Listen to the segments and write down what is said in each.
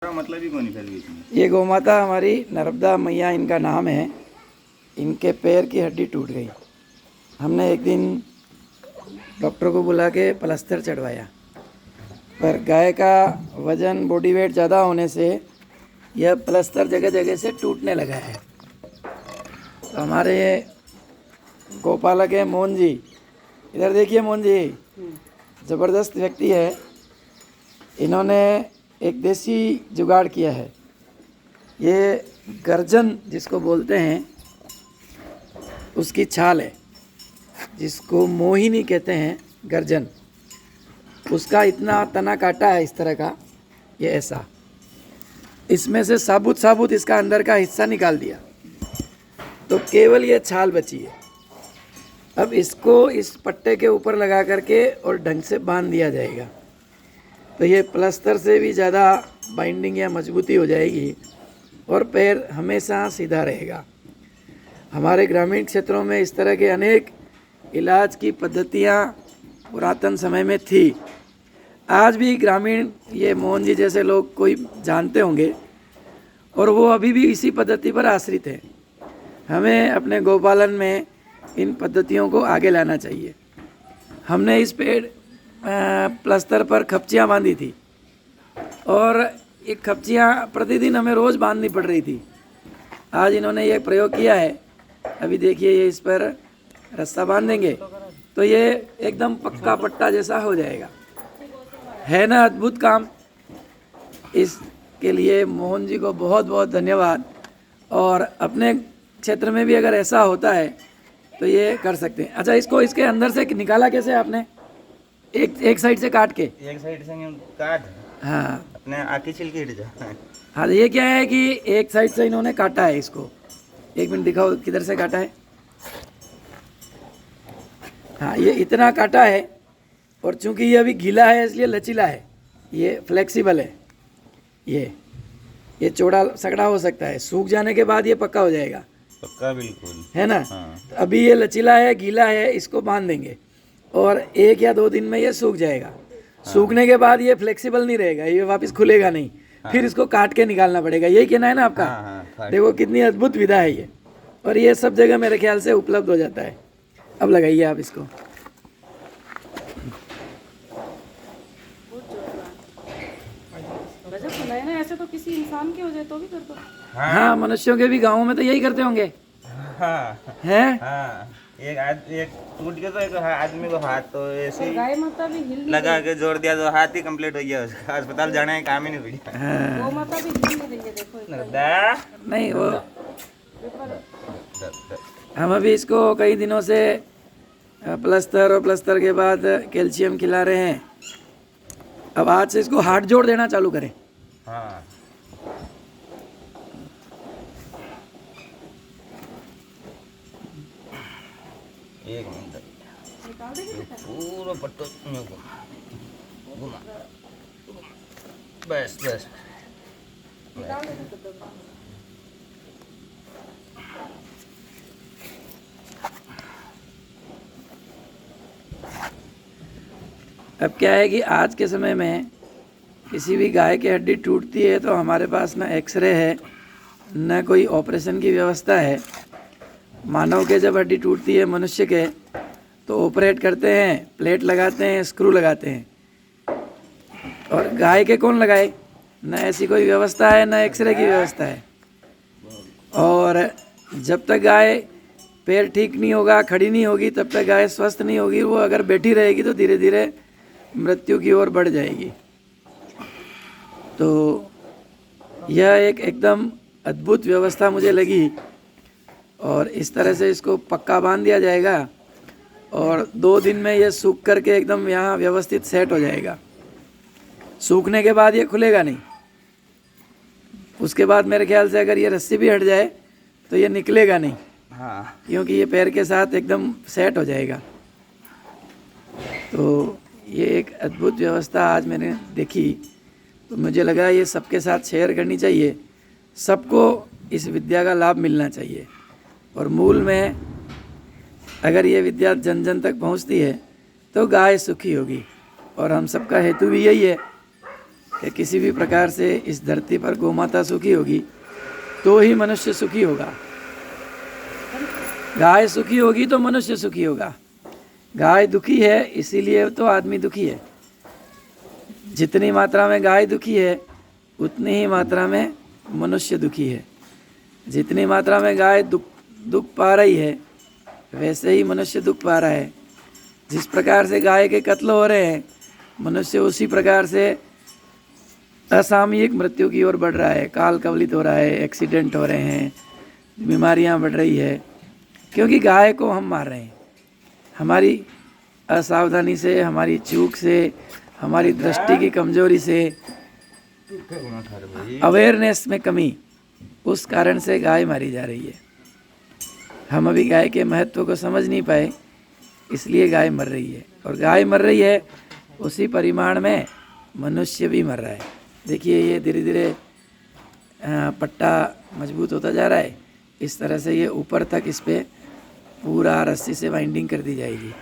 मतलब ही कौन है फिर बीच में? ये गौ माता हमारी नर्मदा मैया इनका नाम है। इनके पैर की हड्डी टूट गई। हमने एक दिन डॉक्टर को बुला के प्लास्टर चढ़वाया, पर गाय का वजन बॉडी वेट ज़्यादा होने से यह प्लास्टर जगह जगह से टूटने लगा है। तो हमारे गौपालक है मोहन जी, इधर देखिए मोहन जी, ज़बरदस्त व्यक्ति है। इन्होंने एक देसी जुगाड़ किया है। ये गर्जन जिसको बोलते हैं उसकी छाल है, जिसको मोहिनी कहते हैं, गर्जन, उसका इतना तना काटा है इस तरह का, ये ऐसा, इसमें से साबुत साबुत इसका अंदर का हिस्सा निकाल दिया, तो केवल ये छाल बची है। अब इसको इस पट्टे के ऊपर लगा करके और ढंग से बांध दिया जाएगा, तो ये प्लास्टर से भी ज़्यादा बाइंडिंग या मजबूती हो जाएगी और पैर हमेशा सीधा रहेगा। हमारे ग्रामीण क्षेत्रों में इस तरह के अनेक इलाज की पद्धतियाँ पुरातन समय में थी। आज भी ग्रामीण ये मोहन जी जैसे लोग कोई जानते होंगे और वो अभी भी इसी पद्धति पर आश्रित हैं। हमें अपने गौपालन में इन पद्धतियों को आगे लाना चाहिए। हमने इस पेड़ प्लास्टर पर खपचियाँ बांधी थी और ये खपचियाँ प्रतिदिन हमें रोज़ बांधनी पड़ रही थी। आज इन्होंने ये प्रयोग किया है। अभी देखिए, ये इस पर रस्सा बांध देंगे तो ये एकदम पक्का पट्टा जैसा हो जाएगा। है ना अद्भुत काम। इसके लिए मोहन जी को बहुत बहुत धन्यवाद। और अपने क्षेत्र में भी अगर ऐसा होता है तो ये कर सकते हैं। अच्छा, इसको इसके अंदर से निकाला कैसे आपने? एक साइड से काट के, एक साइड से काट, हाँ, अपने आकी छिलके हट जा। हाँ, ये क्या है कि एक साइड से इन्होंने काटा है इसको। एक मिनट दिखाओ किधर से काटा है। हाँ, ये इतना काटा है और चूंकि ये अभी गीला है इसलिए लचीला है, ये फ्लेक्सिबल है। ये चौड़ा सकड़ा हो सकता है, सूख जाने के बाद ये पक्का हो जाएगा। पक्का बिल्कुल, है ना? हाँ। तो अभी ये लचीला है, गीला है, इसको बांध देंगे और 1 या 2 दिन में ये सूख जाएगा। हाँ। सूखने के बाद ये फ्लेक्सिबल नहीं रहेगा, ये वापस खुलेगा नहीं। हाँ। फिर इसको काट के निकालना पड़ेगा। यही कहना है ना आपका? हाँ, देखो कितनी अद्भुत विधा है ये, और ये सब जगह मेरे ख्याल से उपलब्ध हो जाता है। अब लगाइए आप इसको। ऐसे तो किसी इंसान के हो जाए तो भी कर दो। हाँ, मनुष्यों के भी गाँवों में तो यही करते होंगे। हाँ, हैं? हाँ, एक टूट गया तो एक आदमी को हाथ तो ऐसे ही गाय माता भी हिल नहीं लगा के जोड़ दिया तो हाथ ही कंप्लीट हो गया। उसका अस्पताल जाने का काम ही नहीं हुआ। हाँ। गौ माता भी हिल नहीं रही है, देखो नर्मदा, नहीं, वो हम अभी इसको कई दिनों से प्लास्टर और प्लास्टर के बाद कैल्शियम खिला रहे हैं। अब आज से इसको हाथ जोड़ देना चालू करें। हाँ, एक मिनट, पूरा पट्टो में घुमा, बस बस। अब क्या है कि आज के समय में किसी भी गाय की हड्डी टूटती है तो हमारे पास न एक्सरे है, न कोई ऑपरेशन की व्यवस्था है। मानव के जब हड्डी टूटती है मनुष्य के, तो ऑपरेट करते हैं, प्लेट लगाते हैं, स्क्रू लगाते हैं। और गाय के कौन लगाए? न ऐसी कोई व्यवस्था है, न एक्सरे की व्यवस्था है। और जब तक गाय पैर ठीक नहीं होगा, खड़ी नहीं होगी, तब तक गाय स्वस्थ नहीं होगी। वो अगर बैठी रहेगी तो धीरे धीरे मृत्यु की ओर बढ़ जाएगी। तो यह एक एकदम अद्भुत व्यवस्था मुझे लगी। और इस तरह से इसको पक्का बांध दिया जाएगा और 2 दिन में ये सूख करके एकदम यहाँ व्यवस्थित सेट हो जाएगा। सूखने के बाद ये खुलेगा नहीं। उसके बाद मेरे ख्याल से अगर ये रस्सी भी हट जाए तो ये निकलेगा नहीं। हाँ, क्योंकि ये पैर के साथ एकदम सेट हो जाएगा। तो ये एक अद्भुत व्यवस्था आज मैंने देखी, तो मुझे लगा ये सबके साथ शेयर करनी चाहिए। सबको इस विद्या का लाभ मिलना चाहिए। और मूल में अगर ये विद्या जन जन तक पहुंचती है तो गाय सुखी होगी। और हम सबका हेतु भी यही है कि किसी भी प्रकार से इस धरती पर गौमाता सुखी होगी तो ही मनुष्य सुखी होगा। गाय सुखी होगी तो मनुष्य सुखी होगा। गाय दुखी है इसीलिए तो आदमी दुखी है। जितनी मात्रा में गाय दुखी है उतनी ही मात्रा में मनुष्य दुखी है। जितनी मात्रा में गाय दुख पा रही है वैसे ही मनुष्य दुख पा रहा है। जिस प्रकार से गाय के कत्ल हो रहे हैं मनुष्य उसी प्रकार से असामयिक मृत्यु की ओर बढ़ रहा है। काल कवलित हो रहा है, एक्सीडेंट हो रहे हैं, बीमारियां बढ़ रही है, क्योंकि गाय को हम मार रहे हैं। हमारी असावधानी से, हमारी चूक से, हमारी दृष्टि की कमजोरी से, अवेयरनेस में कमी, उस कारण से गाय मारी जा रही है। हम अभी गाय के महत्व को समझ नहीं पाए, इसलिए गाय मर रही है। और गाय मर रही है उसी परिमाण में मनुष्य भी मर रहा है। देखिए ये धीरे धीरे पट्टा मजबूत होता जा रहा है। इस तरह से ये ऊपर तक इस पर पूरा रस्सी से बाइंडिंग कर दी जाएगी।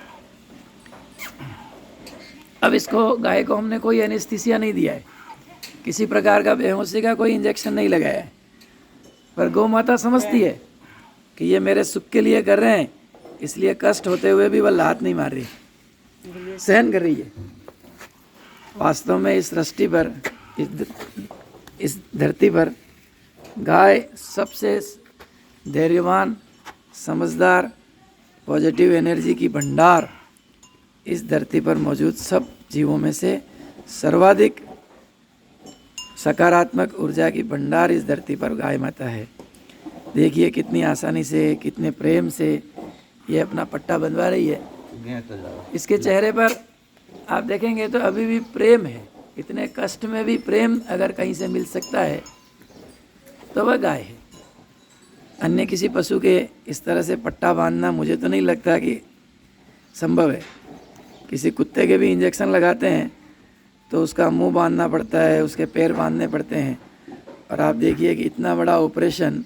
अब इसको गाय को हमने कोई एनेस्थीसिया नहीं दिया है, किसी प्रकार का बेहोशी का कोई इंजेक्शन नहीं लगाया है, पर गौ माता समझती है कि ये मेरे सुख के लिए कर रहे हैं, इसलिए कष्ट होते हुए भी वह लात नहीं मार रही, सहन कर रही है। वास्तव में इस सृष्टि पर, इस धरती पर गाय सबसे धैर्यवान, समझदार, पॉजिटिव एनर्जी की भंडार इस धरती पर मौजूद सब जीवों में से सर्वाधिक सकारात्मक ऊर्जा की भंडार इस धरती पर गाय माता है। देखिए कितनी आसानी से, कितने प्रेम से ये अपना पट्टा बंधवा रही है। इसके चेहरे पर आप देखेंगे तो अभी भी प्रेम है। इतने कष्ट में भी प्रेम अगर कहीं से मिल सकता है तो वह गाय है। अन्य किसी पशु के इस तरह से पट्टा बांधना मुझे तो नहीं लगता कि संभव है। किसी कुत्ते के भी इंजेक्शन लगाते हैं तो उसका मुंह बांधना पड़ता है, उसके पैर बांधने पड़ते हैं। और आप देखिए कि इतना बड़ा ऑपरेशन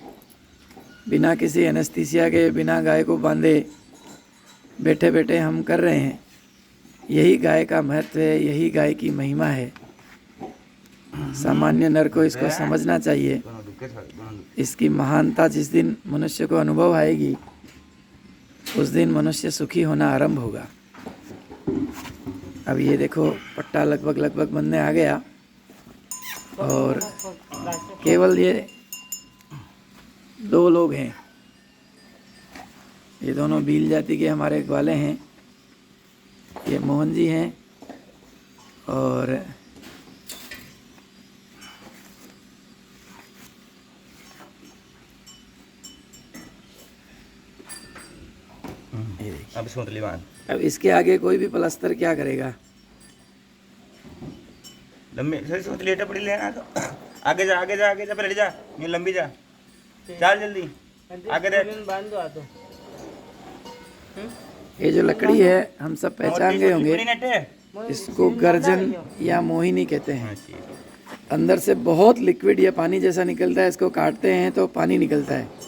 बिना किसी एनेस्थीसिया के, बिना गाय को बांधे बैठे बैठे हम कर रहे हैं। यही गाय का महत्व है, यही गाय की महिमा है। सामान्य नर को इसको समझना चाहिए। इसकी महानता जिस दिन मनुष्य को अनुभव आएगी उस दिन मनुष्य सुखी होना आरंभ होगा। अब ये देखो पट्टा लगभग बनने आ गया और केवल ये 2 लोग हैं। ये दोनों भील जाति के हमारे ग्वाले हैं। ये मोहन जी हैं और अब सुतली बांध। अब इसके आगे कोई भी प्लास्टर क्या करेगा। लंबी सही सुतली पड़ी लेना तो आगे जा, आगे जा, आगे जा, पहले जा, ये लंबी जा, चल जल्दी आगे देख। बांध दो। आ तो ये जो लकड़ी है हम सब पहचान गए होंगे, इसको गर्जन या मोहिनी कहते हैं। अंदर से बहुत लिक्विड या पानी जैसा निकलता है। इसको काटते हैं तो पानी निकलता है।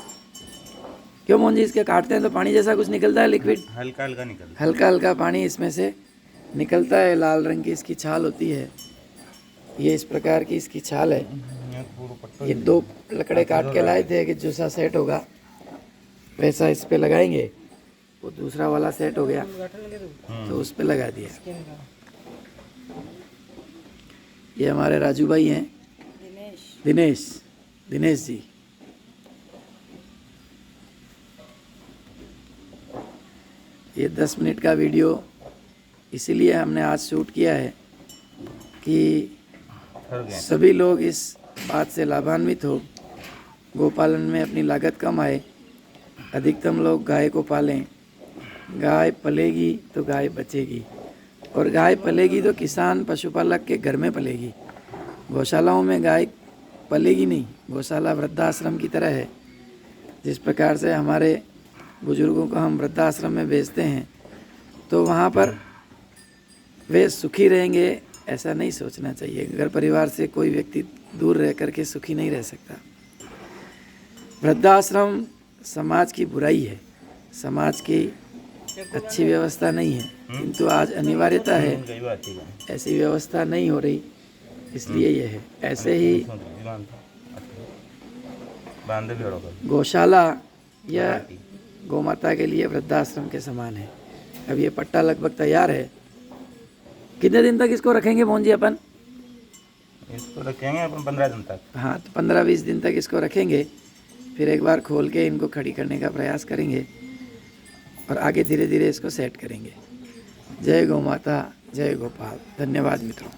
क्यों मोहन जी, इसके काटते हैं तो पानी जैसा कुछ निकलता है, लिक्विड हल्का हल्का निकलता है। हल्का हल्का पानी इसमें से निकलता है। लाल रंग की इसकी छाल होती है। ये इस प्रकार की इसकी छाल है। ये 2 लकड़े काट के लाए थे कि जैसा सेट होगा वैसा इस पे लगाएंगे। वो दूसरा वाला सेट हो गया तो उस पे लगा दिया। ये हमारे राजू भाई हैं, दिनेश जी। ये 10 मिनट का वीडियो इसीलिए हमने आज शूट किया है कि सभी लोग इस बात से लाभान्वित हो, गोपालन में अपनी लागत कम आए, अधिकतम लोग गाय को पालें। गाय पलेगी तो गाय बचेगी, और गाय पलेगी तो किसान पशुपालक के घर में पलेगी। गौशालाओं में गाय पलेगी नहीं। गौशाला वृद्धाश्रम की तरह है। जिस प्रकार से हमारे बुजुर्गों को हम वृद्धाश्रम में भेजते हैं तो वहाँ पर वे सुखी रहेंगे ऐसा नहीं सोचना चाहिए। घर परिवार से कोई व्यक्ति दूर रह कर के सुखी नहीं रह सकता। वृद्धाश्रम समाज की बुराई है, समाज की अच्छी व्यवस्था नहीं है, किंतु आज अनिवार्यता है। ऐसी व्यवस्था नहीं हो रही इसलिए ये है। ऐसे ही बांध भी होगा गौशाला या गौमाता के लिए वृद्धाश्रम के समान है। अब ये पट्टा लगभग तैयार है। कितने दिन तक इसको रखेंगे मोहन जी अपन? इसको रखेंगे अपन 15 दिन तक। हाँ, तो 15-20 दिन तक इसको रखेंगे, फिर एक बार खोल के इनको खड़ी करने का प्रयास करेंगे और आगे धीरे धीरे इसको सेट करेंगे। जय गौ माता, जय गोपाल। धन्यवाद मित्रों।